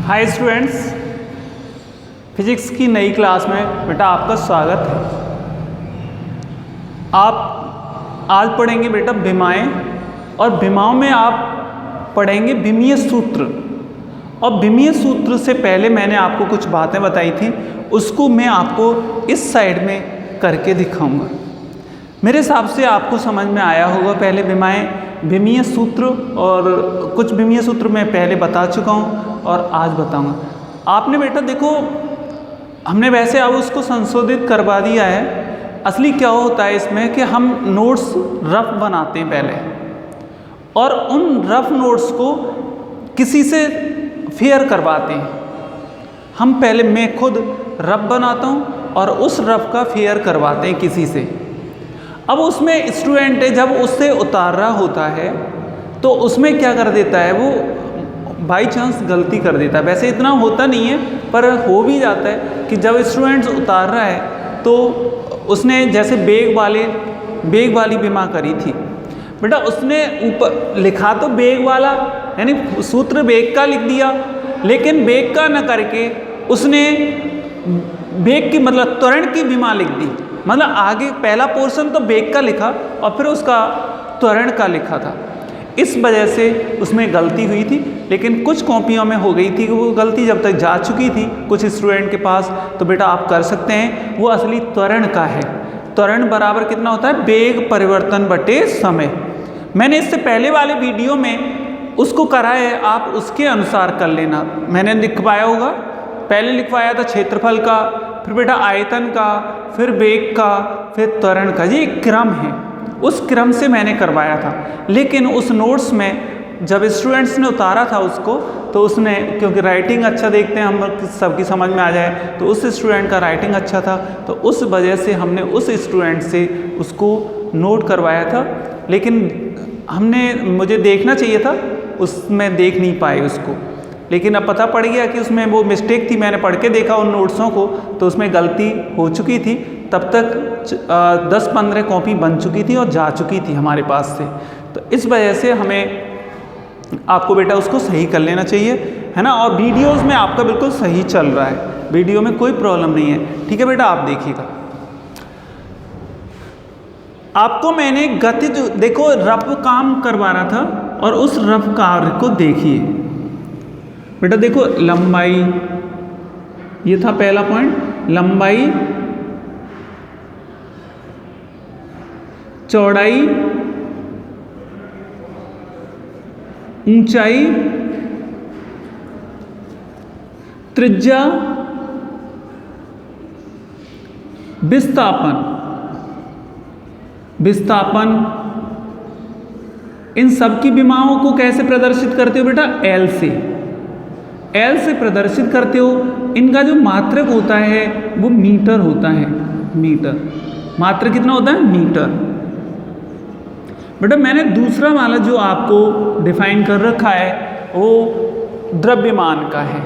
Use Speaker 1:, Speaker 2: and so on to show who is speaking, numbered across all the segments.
Speaker 1: Hi students, physics की नई class में बेटा आपका स्वागत है। आप आज पढ़ेंगे बेटा विमाएं, और विमाओं में आप पढ़ेंगे विमीय सूत्र। और विमीय सूत्र से पहले मैंने आपको कुछ बातें बताई थी, उसको मैं आपको इस साइड में करके दिखाऊंगा। मेरे हिसाब से आपको समझ में आया होगा पहले विमीय सूत्र, और कुछ विमीय सूत्र मैं पहले बता चुका हूँ और आज बताऊंगा। आपने बेटा देखो, हमने वैसे अब उसको संशोधित करवा दिया है। असली क्या होता है इसमें कि हम नोट्स रफ बनाते हैं पहले, और उन रफ नोट्स को किसी से फेयर करवाते हैं। हम पहले, मैं खुद रफ बनाता हूँ और उस रफ का फेयर करवाते हैं किसी से। अब उसमें स्टूडेंट जब उससे उतार रहा होता है तो उसमें क्या कर देता है, वो बाई चांस गलती कर देता है। वैसे इतना होता नहीं है, पर हो भी जाता है कि जब स्टूडेंट्स उतार रहा है तो उसने जैसे बेग वाली विमा करी थी बेटा, उसने ऊपर लिखा तो बेग वाला, यानी सूत्र बेग का लिख दिया, लेकिन बेग का न करके उसने बेग की मतलब त्वरण की विमा लिख दी। मतलब आगे पहला पोर्शन तो बेग का लिखा और फिर उसका त्वरण का लिखा था। इस वजह से उसमें गलती हुई थी, लेकिन कुछ कॉपियों में हो गई थी कि वो गलती जब तक जा चुकी थी कुछ स्टूडेंट के पास, तो बेटा आप कर सकते हैं। वो असली त्वरण का है। त्वरण बराबर कितना होता है, बेग परिवर्तन बटे समय। मैंने इससे पहले वाले वीडियो में उसको करा है, आप उसके अनुसार कर लेना। मैंने लिखवाया होगा, पहले लिखवाया था क्षेत्रफल का, फिर बेटा आयतन का, फिर बेग का, फिर त्वरण का। ये एक क्रम है, उस क्रम से मैंने करवाया था। लेकिन उस नोट्स में जब स्टूडेंट्स ने उतारा था उसको, तो उसने, क्योंकि राइटिंग अच्छा देखते हैं हम, सबकी समझ में आ जाए, तो उस स्टूडेंट का राइटिंग अच्छा था, तो उस वजह से हमने उस स्टूडेंट से उसको नोट करवाया था। लेकिन मुझे देखना चाहिए था, उसमें देख नहीं पाए उसको। लेकिन अब पता पड़ गया कि उसमें वो मिस्टेक थी। मैंने पढ़ के देखा उन नोट्सों को, तो उसमें गलती हो चुकी थी। तब तक 10-15 कॉपी बन चुकी थी और जा चुकी थी हमारे पास से। तो इस वजह से हमें आपको बेटा उसको सही कर लेना चाहिए, है ना। और वीडियोस में आपका बिल्कुल सही चल रहा है, वीडियो में कोई प्रॉब्लम नहीं है। ठीक है बेटा, आप देखिएगा। आपको मैंने गतिज, देखो रफ काम करवा रहा था, और उस रफ कार्य को देखिए बेटा। देखो लंबाई, ये था पहला पॉइंट, लंबाई, चौड़ाई, ऊंचाई, त्रिज्या, विस्थापन, इन सब की विमाओं को कैसे प्रदर्शित करते हो बेटा, एल से प्रदर्शित करते हो। इनका जो मात्रक होता है वो मीटर होता है। मीटर मात्रक कितना होता है, मीटर। बेटा मैंने दूसरा वाला जो आपको डिफाइन कर रखा है वो द्रव्यमान का है।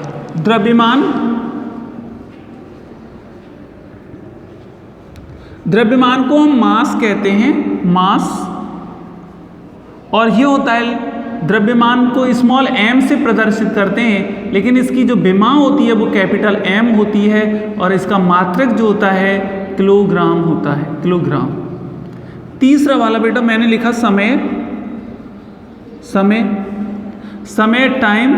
Speaker 1: द्रव्यमान को हम मास कहते हैं, मास। और ये होता है, द्रव्यमान को स्मॉल m से प्रदर्शित करते हैं, लेकिन इसकी जो विमा होती है वो कैपिटल M होती है, और इसका मात्रक जो होता है किलोग्राम होता है, किलोग्राम। तीसरा वाला बेटा मैंने लिखा समय, टाइम।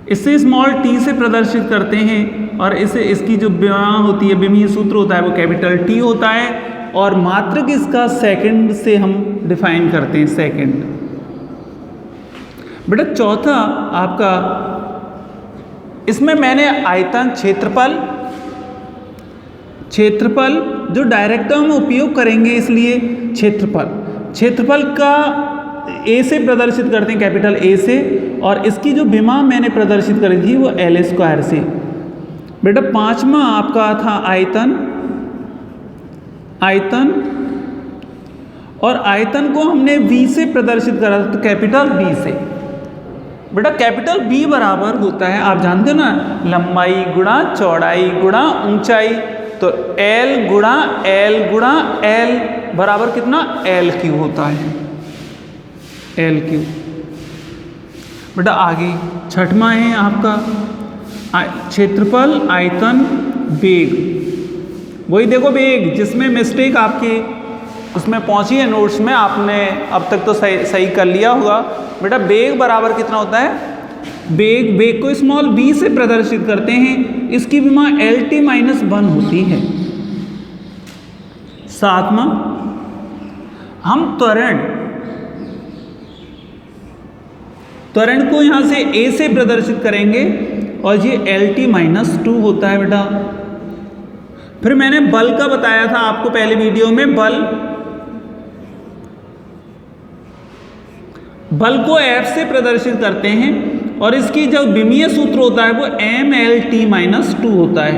Speaker 1: इसे स्मॉल t से प्रदर्शित करते हैं, और इसकी जो विमा होती है, विमीय सूत्र होता है वो कैपिटल T होता है, और मात्रक इसका सेकंड से हम डिफाइन करते हैं, सेकंड। बेटा चौथा आपका, इसमें मैंने आयतन, क्षेत्रफल जो डायरेक्ट हम उपयोग करेंगे, इसलिए क्षेत्रफल का ए से प्रदर्शित करते हैं, कैपिटल ए से। और इसकी जो विमा मैंने प्रदर्शित करी थी वो L² से। बेटा पांचवा आपका था आयतन, और आयतन को हमने V से प्रदर्शित करा था, तो कैपिटल B से। बेटा कैपिटल B बराबर होता है, आप जानते हो ना, लंबाई गुणा चौड़ाई गुणा ऊंचाई, तो L गुणा L बराबर कितना, LQ होता है, LQ। बेटा आगे छठवां है आपका क्षेत्रफल, आयतन, वेग। वही देखो वेग, जिसमें मिस्टेक आपकी उसमें पहुंची है नोट्स में, आपने अब तक तो सही कर लिया होगा। बेटा वेग बराबर कितना होता है? वेग को स्मॉल b से प्रदर्शित करते हैं, इसकी विमा LT-1 होती है। सातवां, हम त्वरण को यहां से a से प्रदर्शित करेंगे और ये LT-2 होता है बेटा। फिर मैंने बल का बताया था आपको पहले वीडियो में, बल को F से प्रदर्शित करते हैं और इसकी जो विमीय सूत्र होता है वो MLT-2 होता है।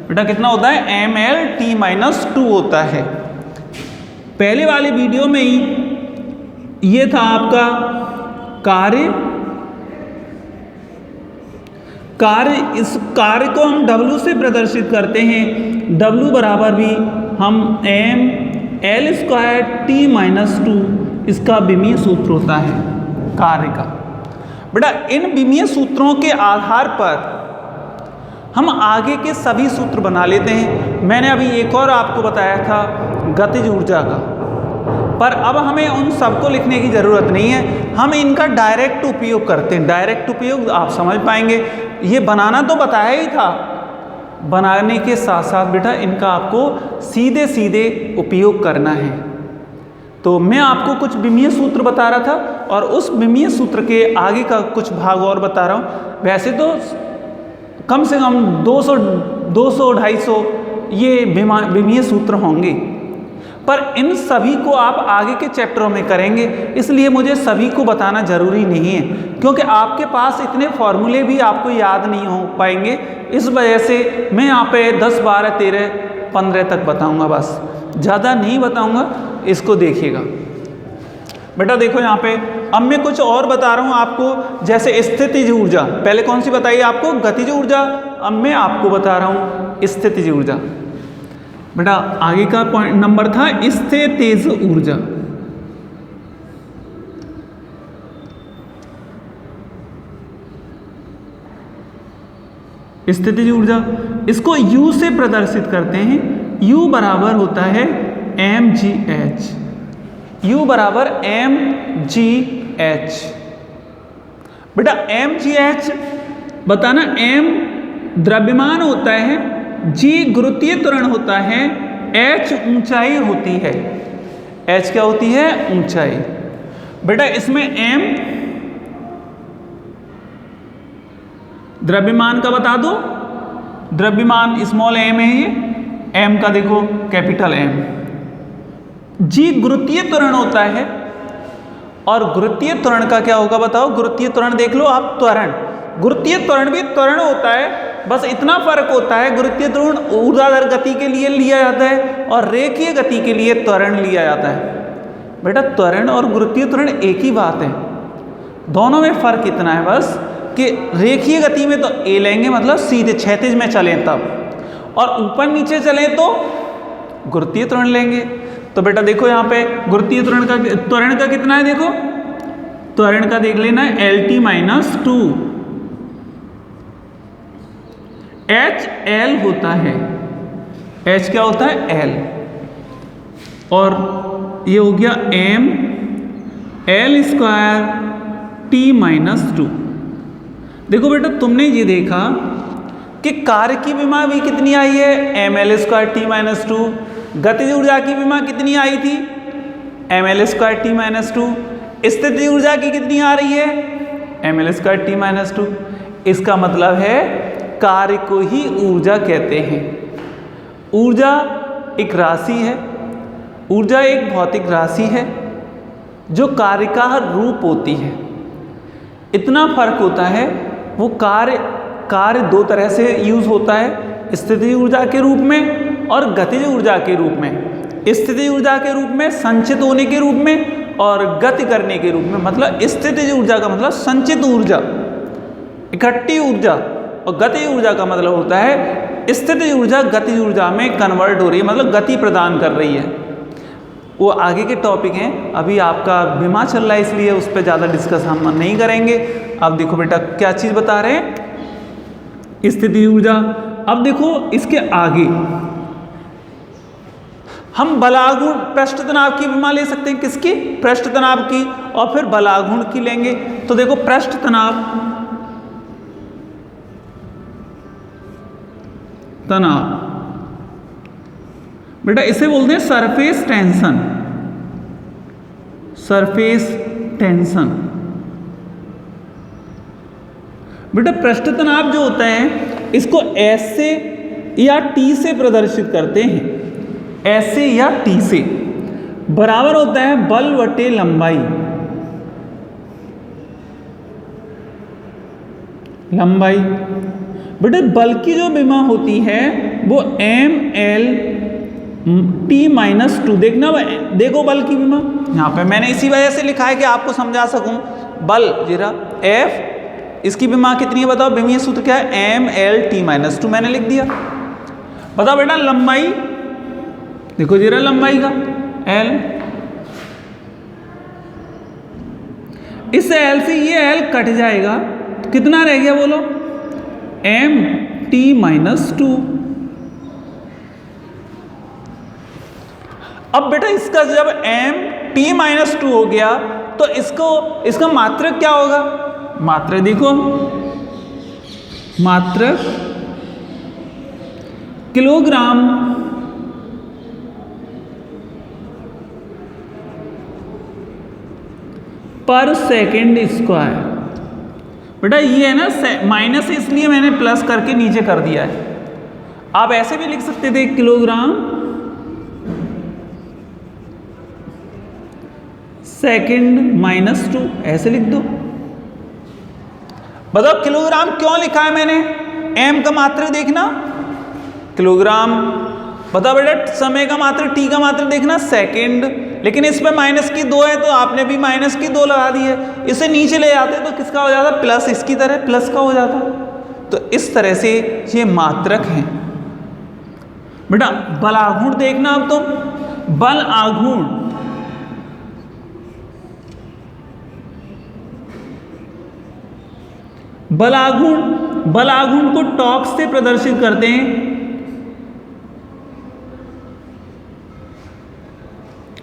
Speaker 1: बेटा कितना होता है? MLT-2 होता है। पहले वाले वीडियो में ही ये था आपका कार्य, इस कार्य को हम W से प्रदर्शित करते हैं। W बराबर भी हम ML²T-2 इसका विमीय सूत्र होता है कार्य का। बेटा इन विमीय सूत्रों के आधार पर हम आगे के सभी सूत्र बना लेते हैं। मैंने अभी एक और आपको बताया था गतिज ऊर्जा का, पर अब हमें उन सबको लिखने की ज़रूरत नहीं है, हम इनका डायरेक्ट उपयोग करते हैं। डायरेक्ट उपयोग आप समझ पाएंगे, ये बनाना तो बताया ही था, बनाने के साथ साथ बेटा इनका आपको सीधे सीधे उपयोग करना है। तो मैं आपको कुछ विमीय सूत्र बता रहा था और उस विमीय सूत्र के आगे का कुछ भाग और बता रहा हूँ। वैसे तो कम से कम 200-250 ये विमीय सूत्र होंगे, पर इन सभी को आप आगे के चैप्टरों में करेंगे, इसलिए मुझे सभी को बताना जरूरी नहीं है, क्योंकि आपके पास इतने फॉर्मूले भी आपको याद नहीं हो पाएंगे। इस वजह से मैं यहाँ पे 10, 12, 13, 15 तक बताऊंगा, बस ज़्यादा नहीं बताऊंगा। इसको देखिएगा बेटा। देखो यहाँ पे अब मैं कुछ और बता रहा हूँ आपको, जैसे स्थितिज ऊर्जा। पहले कौन सी बताई आपको? गतिज ऊर्जा। अब मैं आपको बता रहा हूँ स्थितिज ऊर्जा। बेटा आगे का पॉइंट नंबर था स्थितिज ऊर्जा। स्थितिज ऊर्जा, इसको U से प्रदर्शित करते हैं। U बराबर होता है mgh। U बराबर mgh। बेटा mgh बताना, m द्रव्यमान होता है, g गुरुत्वीय त्वरण होता है, h ऊंचाई होती है। h क्या होती है? ऊंचाई। बेटा इसमें m द्रव्यमान का बता दो, द्रव्यमान स्मॉल m है, ये m का देखो कैपिटल M। g गुरुत्वीय त्वरण होता है, और गुरुत्वीय त्वरण का क्या होगा बताओ? गुरुत्वीय त्वरण देख लो आप, त्वरण, गुरुत्वीय त्वरण भी त्वरण होता है, बस इतना फर्क होता है, गुरुत्वीय त्वरण ऊर्ध्वाधर गति के लिए लिया जाता है और रेखीय गति के लिए त्वरण लिया जाता है। बेटा त्वरण और गुरुत्वीय त्वरण एक ही बात है, दोनों में फर्क इतना है बस कि रेखीय गति में तो a लेंगे, मतलब सीधे क्षैतिज में चलें तब, और ऊपर नीचे चलें तो गुरुत्वीय त्वरण लेंगे। तो बेटा देखो यहाँ पे गुरुत्वीय त्वरण का कितना है? देखो त्वरण का देख लेना है LT-2, H L होता है, H क्या होता है? L, और ये हो गया M L²T-2। देखो बेटा तुमने ये देखा कि कार्य की विमा भी कितनी आई है? ML²T-2। गतिज ऊर्जा की विमा कितनी आई थी? ML²T-2। स्थितिज ऊर्जा की कितनी आ रही है? ML²T-2। इसका मतलब है कार्य को ही ऊर्जा कहते हैं। ऊर्जा एक राशि है, ऊर्जा एक भौतिक राशि है जो कार्य का रूप होती है। इतना फर्क होता है, वो कार्य दो तरह से यूज होता है, स्थितिज ऊर्जा के रूप में और गतिज ऊर्जा के रूप में। स्थितिज ऊर्जा के रूप में संचित होने के रूप में, और गति करने के रूप में। मतलब स्थितिज ऊर्जा का मतलब संचित ऊर्जा, इकट्ठी ऊर्जा, और गतिज ऊर्जा का मतलब होता है स्थितिज ऊर्जा गतिज ऊर्जा में कन्वर्ट हो रही है, मतलब गति प्रदान कर रही है। वो आगे के टॉपिक हैं। अभी आपका बीमा चल रहा है इसलिए उस पर ज़्यादा डिस्कस हम नहीं करेंगे। अब देखो बेटा क्या चीज़ बता रहे हैं, स्थिति ऊर्जा। अब देखो इसके आगे हम बलागुण पृष्ठ तनाव की बीमा ले सकते हैं, किसकी, पृष्ठ तनाव की, और फिर बलागुण की लेंगे। तो देखो पृष्ठ तनाव बेटा इसे बोलते हैं सरफेस टेंशन, सरफेस टेंशन। बेटा पृष्ठ तनाव जो होता है इसको S से या T से प्रदर्शित करते हैं, S से या T से, बराबर होता है बल बटे लंबाई, लंबाई। बेटा बल की जो विमा होती है वो mL/T-2। देखना, देखो बल की विमा यहाँ पे मैंने इसी वजह से लिखा है कि आपको समझा सकूं। बल जीरा F, इसकी विमा कितनी है बताओ, विमीय सूत्र क्या है, mL/T-2 मैंने लिख दिया। बताओ बेटा लंबाई, देखो जीरा लंबाई का L, इस L से ये L कट जाएगा तो कितना रह गया बोलो, m/T-2। अब बेटा इसका जब m/T-2 हो गया तो इसका मात्रक क्या होगा, मात्रक देखो, मात्रक किलोग्राम पर सेकेंड स्क्वायर। बेटा ये है ना माइनस, इसलिए मैंने प्लस करके नीचे कर दिया है। आप ऐसे भी लिख सकते थे किलोग्राम सेकेंड-2, ऐसे लिख दो। बताओ किलोग्राम क्यों लिखा है मैंने, m का मात्रक देखना किलोग्राम, बताओ बेटा समय का मात्रक t का मात्रक देखना सेकेंड, लेकिन इस पे -2 है तो आपने भी -2 लगा दी है। इसे नीचे ले जाते तो किसका हो जाता, प्लस, इसकी तरह प्लस का हो जाता। तो इस तरह से ये मात्रक हैं। बेटा बल आघूर्ण देखना, अब तो बल आघूर्ण, बल आघूर्ण को टॉर्क से प्रदर्शित करते हैं,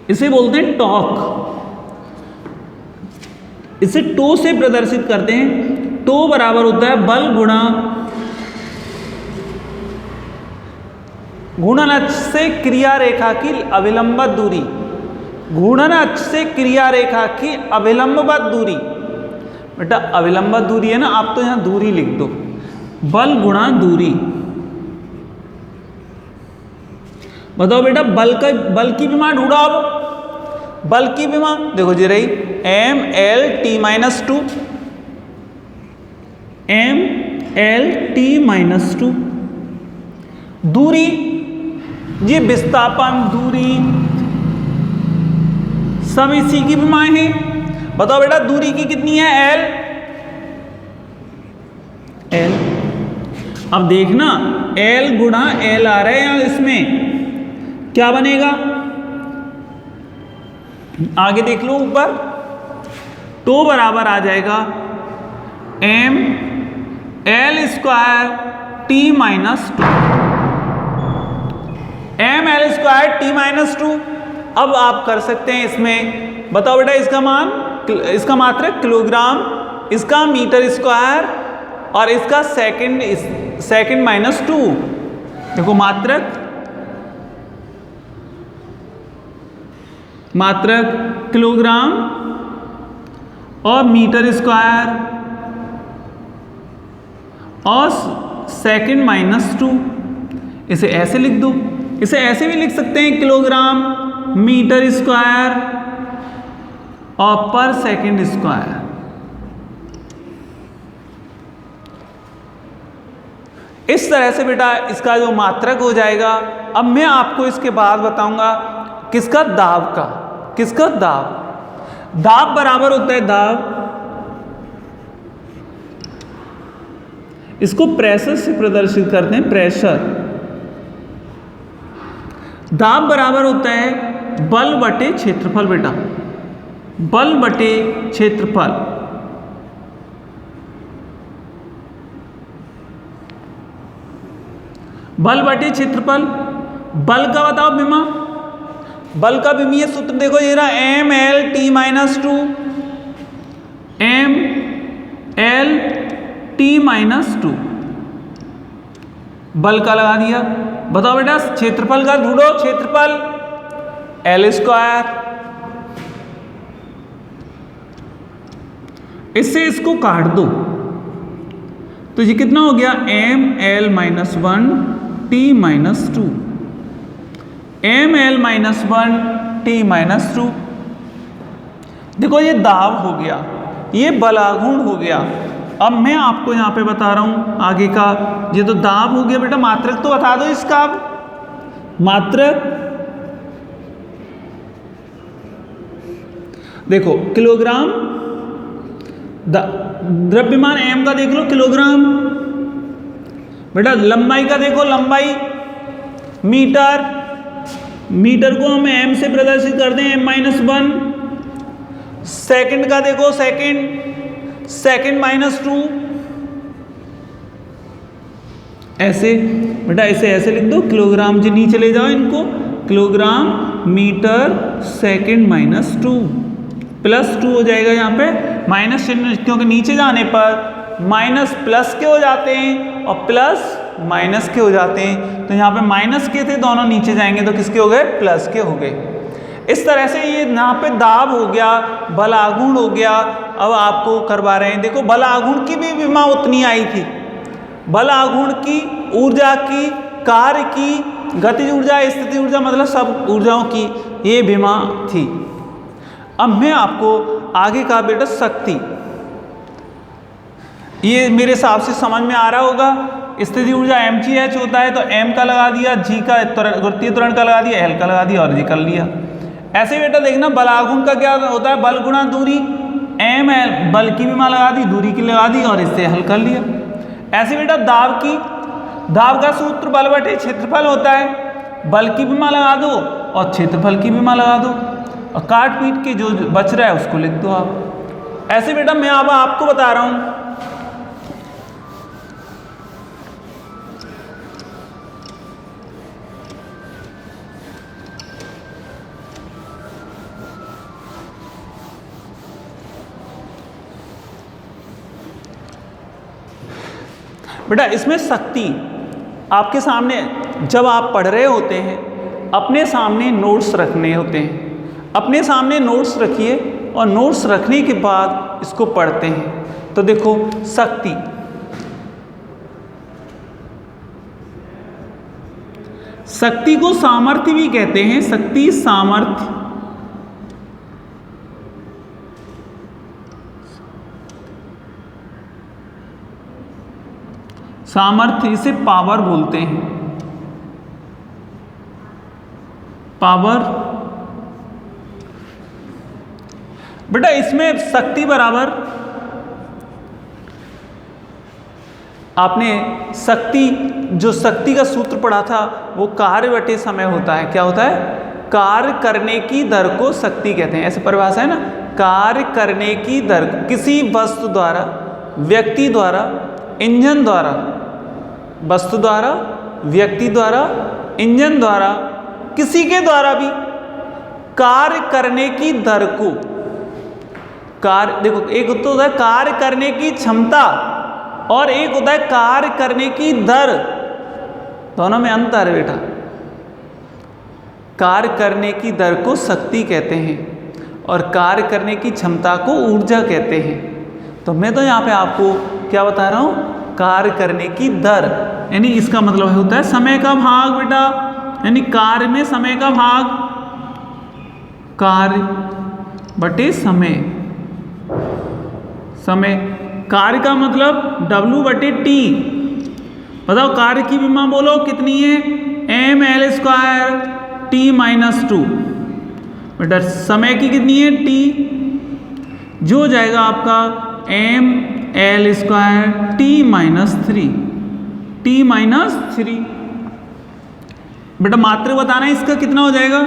Speaker 1: इसे बोलते हैं टॉर्क। इसे टो से प्रदर्शित करते हैं। टो बराबर होता है बल गुणा घूर्णन अक्ष से क्रिया रेखा की अविलंबित दूरी, घूर्णन अक्ष से क्रिया रेखा की अविलंबित दूरी। बेटा अविलंबित दूरी है ना, आप तो यहां दूरी लिख दो, बल गुणा दूरी। बताओ बेटा बल की विमा ढूंढो। अब बल की विमा देखो जी रही mL/T-2, mL/T-2। दूरी, ये विस्थापन, दूरी सब इसी की विमाएं हैं। बताओ बेटा दूरी की कितनी है, L। अब देखना L गुणा L आ रहा है यहां, इसमें क्या बनेगा, आगे देख लो ऊपर, तो बराबर आ जाएगा mL²T-2, mL²T-2। अब आप कर सकते हैं इसमें, बताओ बेटा इसका मान, इसका मात्रक किलोग्राम, इसका मीटर स्क्वायर और इसका सेकेंड-2। देखो मात्रक किलोग्राम और मीटर स्क्वायर और सेकेंड-2। इसे ऐसे लिख दो, इसे ऐसे भी लिख सकते हैं किलोग्राम मीटर स्क्वायर और पर सेकेंड स्क्वायर। इस तरह से बेटा इसका जो मात्रक हो जाएगा। अब मैं आपको इसके बाद बताऊंगा किसका, दाब का, किसका दाब। दाब बराबर होता है दाब, इसको प्रेशर से प्रदर्शित करते हैं, प्रेशर। दाब बराबर होता है बल बटे क्षेत्रफल बेटा, बल बटे क्षेत्रफल। बल बटे क्षेत्रफल, बल का बताओ विमा, बल का विमीय सूत्र देखो ये रहा M L T minus two, M L T minus two, बल का लगा दिया। बताओ बेटा क्षेत्रफल का ढूंढो, क्षेत्रफल एल स्क्वायर, इससे इसको काट दो तो ये कितना हो गया M L minus one T minus two, M L minus one T minus two. देखो ये दाब हो गया, ये बलागुण हो गया। अब मैं आपको यहां पे बता रहा हूं आगे का, ये तो दाब हो गया बेटा, मात्रक तो बता दो इसका। अब मात्रक देखो किलोग्राम, द्रव्यमान एम का देख लो किलोग्राम, बेटा लंबाई का देखो लंबाई मीटर, मीटर को हम एम से प्रदर्शित कर दें एम माइनस वन। सेकंड का देखो सेकंड, सेकंड माइनस टू, ऐसे बेटा ऐसे लिख दो किलोग्राम, जो नीचे ले जाओ इनको, kilogram metre second minus two, plus two हो जाएगा यहाँ पे माइनस चिन्ह, क्योंकि नीचे जाने पर माइनस प्लस के हो जाते हैं और प्लस माइनस के हो जाते हैं। तो यहाँ पे माइनस के थे, दोनों नीचे जाएंगे तो किसके हो गए, प्लस के हो गए। इस तरह से ये यहाँ पे दाब हो गया, बलागुण हो गया। अब आपको करवा रहे हैं, देखो बलागुण की भी विमा उतनी आई थी, बलागुण की, ऊर्जा की, कार्य की, गतिज ऊर्जा, स्थिति ऊर्जा, मतलब सब ऊर्जाओं की ये विमा थी। अब मैं आपको आगे का बेटा शक्ति, ये मेरे हिसाब से समझ में आ रहा होगा। स्थिति ऊर्जा mgh होता है तो m का लगा दिया, g का गुरुत्वीय त्वरण का लगा दिया, l का लगा दिया और g कर लिया। ऐसे बेटा देखना बलागुण का क्या होता है, बल गुणा दूरी, m l, बल की विमा लगा दी, दूरी की लगा दी और इससे हल कर लिया। ऐसे बेटा दाब की, दाब का सूत्र बल बटे क्षेत्रफल होता है, बल की विमा लगा दो और क्षेत्रफल की विमा लगा दो और काट पीट के जो बच रहा है उसको लिख दो आप। ऐसे बेटा मैं अब आपको बता रहा हूं, बेटा इसमें शक्ति आपके सामने, जब आप पढ़ रहे होते हैं अपने सामने नोट्स रखने होते हैं, अपने सामने नोट्स रखिए और नोट्स रखने के बाद इसको पढ़ते हैं। तो देखो शक्ति, शक्ति को सामर्थ्य भी कहते हैं, शक्ति सामर्थ्य, सामर्थ्य इसे पावर बोलते हैं, पावर। बेटा इसमें शक्ति बराबर, आपने शक्ति, जो शक्ति का सूत्र पढ़ा था वो कार्य बटे समय होता है। क्या होता है, कार्य करने की दर को शक्ति कहते हैं, ऐसे परिभाषा है ना, कार्य करने की दर, किसी वस्तु द्वारा, व्यक्ति द्वारा, इंजन द्वारा, वस्तु द्वारा, व्यक्ति द्वारा, इंजन द्वारा, किसी के द्वारा भी कार्य करने की दर को, कार्य देखो एक तो होता है कार्य करने की क्षमता और एक होता है कार्य करने की दर, दोनों में अंतर है बेटा। कार्य करने की दर को शक्ति कहते हैं और कार्य करने की क्षमता को ऊर्जा कहते हैं। तो मैं तो यहाँ पे आपको क्या बता रहा हूँ, कार्य करने की दर, यानी इसका मतलब होता है समय का भाग बेटा, यानी कार्य में समय का भाग, कार्य बटे समय, समय, कार्य का मतलब W बटे टी। बताओ कार्य की विमा बोलो कितनी है, M L square T minus two, बेटा समय की कितनी है टी, जो हो जाएगा आपका M L square T minus three, T minus three. बेटा मात्रक बताना है इसका कितना हो जाएगा,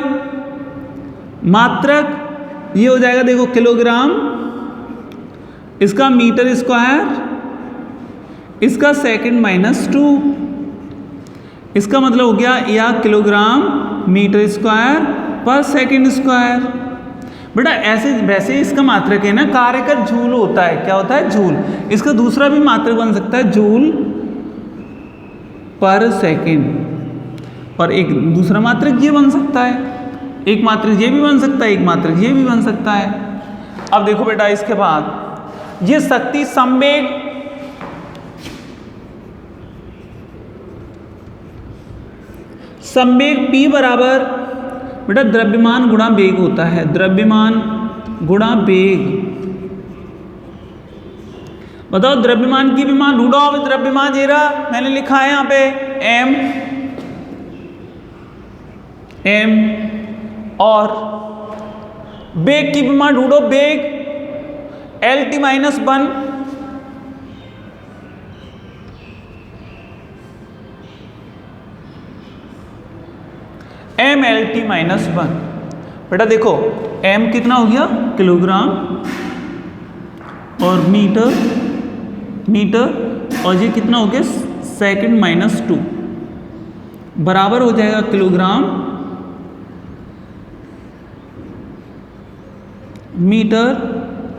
Speaker 1: मात्रक ये हो जाएगा, देखो किलोग्राम, इसका मीटर स्क्वायर, इसका सेकंड -2, इसका मतलब हो गया या किलोग्राम मीटर स्क्वायर पर सेकंड स्क्वायर। बेटा ऐसे वैसे इसका मात्रक है ना, कार्य का जूल होता है, क्या होता है, जूल। इसका दूसरा भी मात्रक बन सकता है जूल पर सेकंड, और एक दूसरा मात्रक ये बन सकता है, एक मात्रक ये भी बन सकता है, एक मात्रक ये भी बन सकता है। अब देखो बेटा इसके बाद ये शक्ति संवेग, संवेग P बराबर बेटा द्रव्यमान गुणा वेग होता है, द्रव्यमान गुणा वेग। बताओ द्रव्यमान की विमान रूट ऑफ द्रव्यमान ये रहा, मैंने लिखा है यहाँ पे m, और वेग की विमान रूट ऑफ वेग LT-1 MLT-1। बेटा देखो m कितना हो गया, किलोग्राम, और मीटर, और ये कितना हो गया, सेकंड -2, बराबर हो जाएगा किलोग्राम मीटर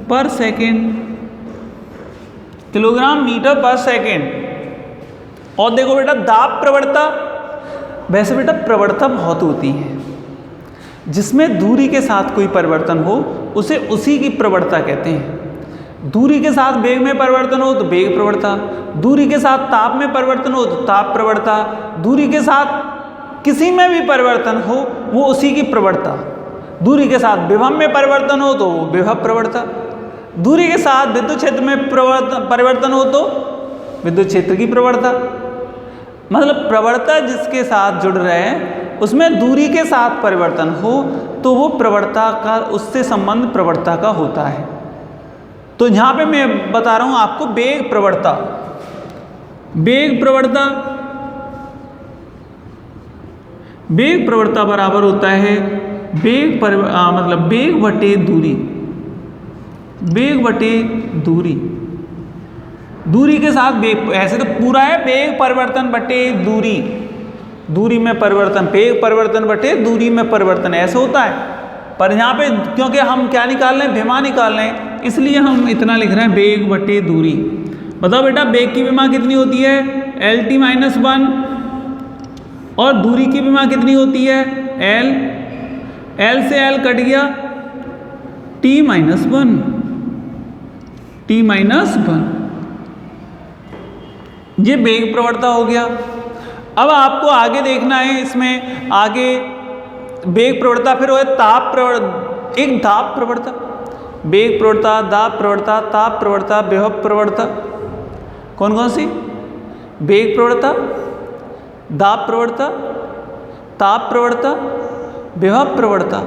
Speaker 1: पर सेकंड, किलोग्राम मीटर पर सेकंड। और देखो बेटा दाब प्रवणता, वैसे बेटा प्रवणता बहुत होती है, जिसमें दूरी के साथ कोई परिवर्तन हो उसे उसी की प्रवणता कहते हैं। दूरी के साथ वेग में परिवर्तन हो तो वेग प्रवणता, दूरी के साथ ताप में परिवर्तन हो तो ताप प्रवणता, दूरी के साथ किसी में भी परिवर्तन हो वो उसी की प्रवणता, दूरी के साथ विभव में परिवर्तन हो तो वो विभव प्रवणता, दूरी के साथ विद्युत क्षेत्र में परिवर्तन हो तो विद्युत क्षेत्र की प्रवणता। मतलब प्रवणता जिसके साथ जुड़ रहे हैं उसमें दूरी के साथ परिवर्तन हो तो वो प्रवणता का, उससे संबंध प्रवणता का होता है। तो यहाँ पे मैं बता रहा हूँ आपको वेग प्रवणता, वेग प्रवणता, वेग प्रवणता बराबर होता है मतलब वेग बटे दूरी, वेग बटे दूरी, दूरी के साथ वेग, ऐसे तो पूरा है वेग परिवर्तन बटे दूरी, दूरी में परिवर्तन, वेग परिवर्तन बटे दूरी में परिवर्तन, ऐसे होता है। पर यहाँ पे क्योंकि हम क्या निकाल रहे हैं, विमा निकाल रहे हैं, इसलिए हम इतना लिख रहे हैं वेग बटे दूरी। बताओ बेटा वेग की विमा कितनी होती है, LT-1, और दूरी की विमा कितनी होती है, L से L कट गया, T-1, ये वेग प्रवणता हो गया। अब आपको आगे देखना है, इसमें आगे वेग प्रवणता, फिर हो ताप प्रवणता, एक दाब प्रवणता, वेग प्रवणता, दाब प्रवणता, ताप प्रवणता, विभव प्रवणता। कौन कौन सी, वेग प्रवणता, दाब प्रवणता, ताप प्रवणता, विभव प्रवणता,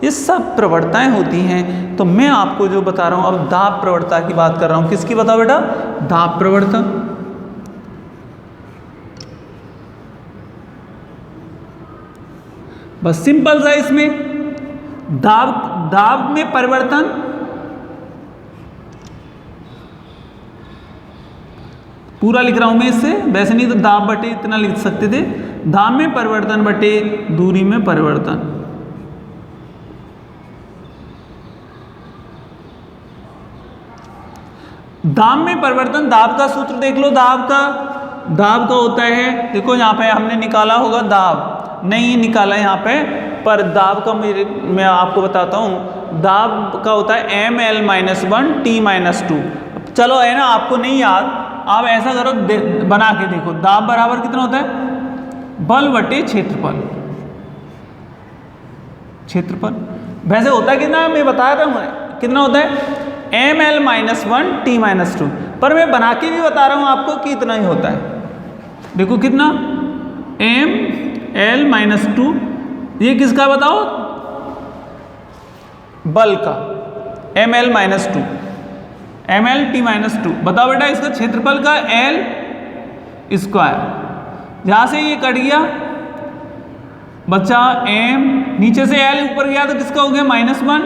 Speaker 1: ये सब प्रवणताएं होती हैं। तो मैं आपको जो बता रहा हूं अब दाब प्रवणता की बात कर रहा हूं, किसकी बताओ बेटा, दाब प्रवणता। बस सिंपल सा, इसमें दाब में परिवर्तन, पूरा लिख रहा हूं मैं इससे, वैसे नहीं तो दाब बटे इतना लिख सकते थे, दाब में परिवर्तन बटे दूरी में परिवर्तन। दाब में परिवर्तन, दाब का सूत्र देख लो, दाब का होता है, देखो यहाँ पे हमने निकाला होगा दाब, नहीं निकाला यहाँ पे, पर दाब का मैं आपको बताता हूँ, दाब का होता है ML-1 T-2। चलो है ना, आपको नहीं याद, आप ऐसा करो, बना के देखो, दाब बराबर कितना होता है, बल बटे क्षेत्रफल, क्षेत्रफल वैसे होता है कितना, मैं बताया था कितना होता है, ML-1 T-2, पर मैं बना के भी बता रहा हूँ आपको कि इतना ही होता है। देखो कितना, ML-2, ये किसका बताओ, बल का, ML-2, MLT-2, बताओ बेटा इसका क्षेत्रफल का L स्क्वायर, जहाँ से ये कट गया बचा M नीचे से एल ऊपर गया तो किसका हो गया -1,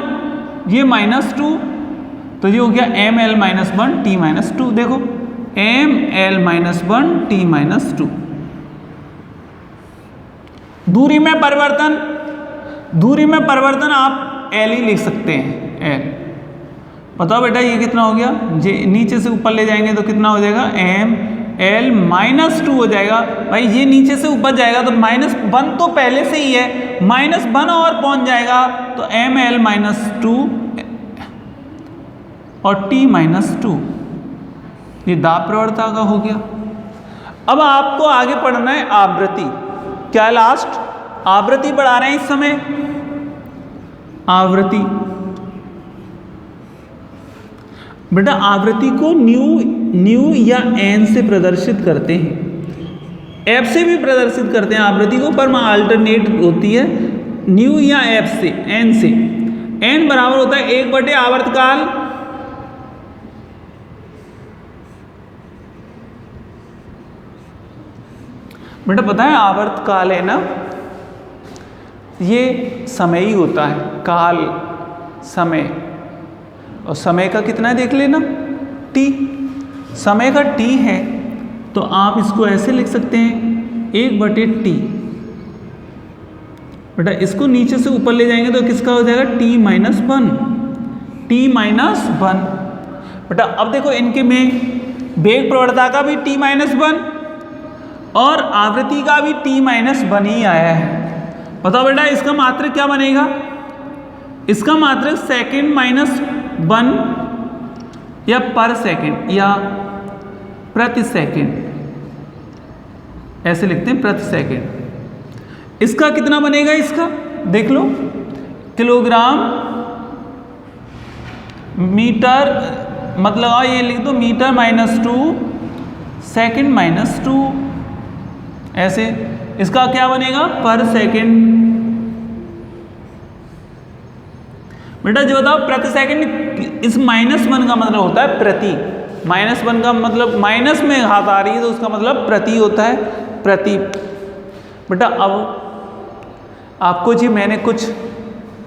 Speaker 1: ये -2, तो ये हो गया ml - 1 t - 2। देखो ml - 1 t - 2। दूरी में परिवर्तन आप एल ही लिख सकते हैं, एल। बताओ बेटा ये कितना हो गया, नीचे से ऊपर ले जाएंगे तो कितना हो जाएगा, ml - 2 हो जाएगा। भाई ये नीचे से ऊपर जाएगा तो -1 तो पहले से ही है, -1 और पहुंच जाएगा तो ml - 2 और t - 2, ये दाब प्रवणता का हो गया। अब आपको आगे पढ़ना है आवृत्ति। क्या है लास्ट, आवृत्ति बढ़ा रहे हैं इस समय, आवृत्ति। बेटा आवृत्ति को न्यू या एन से प्रदर्शित करते हैं, एफ से भी प्रदर्शित करते हैं आवृत्ति को, पर अल्टरनेट होती है न्यू या एफ से, एन से। एन बराबर होता है 1 आवर्तकाल बेटा पता है आवर्तकाल है ना, ये समय ही होता है, काल समय, और समय का कितना है देख लेना, t। समय का t है तो आप इसको ऐसे लिख सकते हैं 1/t। बेटा इसको नीचे से ऊपर ले जाएंगे तो किसका हो जाएगा, t - 1, t - 1। बेटा अब देखो इनके में वेग प्रवणता का भी t - 1 और आवृत्ति का भी t - 1 ही आया है। बताओ बेटा इसका मात्रक क्या बनेगा, इसका मात्रक सेकंड -1 या पर सेकंड या प्रति सेकंड, ऐसे लिखते हैं प्रति सेकंड। इसका कितना बनेगा, इसका देख लो, किलोग्राम मीटर, मतलब ये लिख दो मीटर -2 सेकंड -2, ऐसे। इसका क्या बनेगा, पर सेकंड। बेटा जो बताओ प्रति सेकंड, इस -1 का मतलब होता है प्रति, -1 का मतलब माइनस में घात आ रही है तो उसका मतलब प्रति होता है, प्रति। बेटा अब आपको जी मैंने कुछ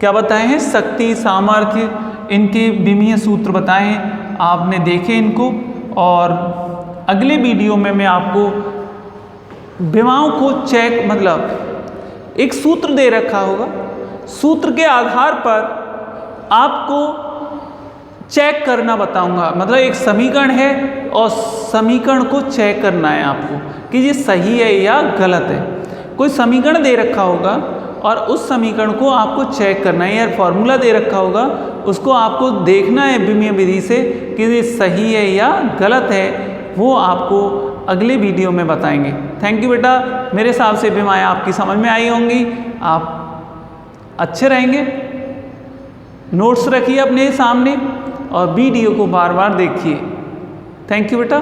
Speaker 1: क्या बताए हैं, शक्ति, सामर्थ्य, इनके विमीय सूत्र बताए हैं, आपने देखे इनको। और अगले वीडियो में मैं आपको विमाओं को चेक, मतलब एक सूत्र दे रखा होगा, सूत्र के आधार पर आपको चेक करना बताऊंगा। मतलब एक समीकरण है और समीकरण को चेक करना है आपको कि ये सही है या गलत है। कोई समीकरण दे रखा होगा और उस समीकरण को आपको चेक करना है, या फॉर्मूला दे रखा होगा उसको आपको देखना है विमीय विधि से कि ये सही है या गलत है, वो आपको अगले वीडियो में बताएंगे। थैंक यू बेटा, मेरे हिसाब से विमाएँ आपकी समझ में आई होंगी, आप अच्छे रहेंगे। नोट्स रखिए अपने सामने और वीडियो को बार बार देखिए। थैंक यू बेटा।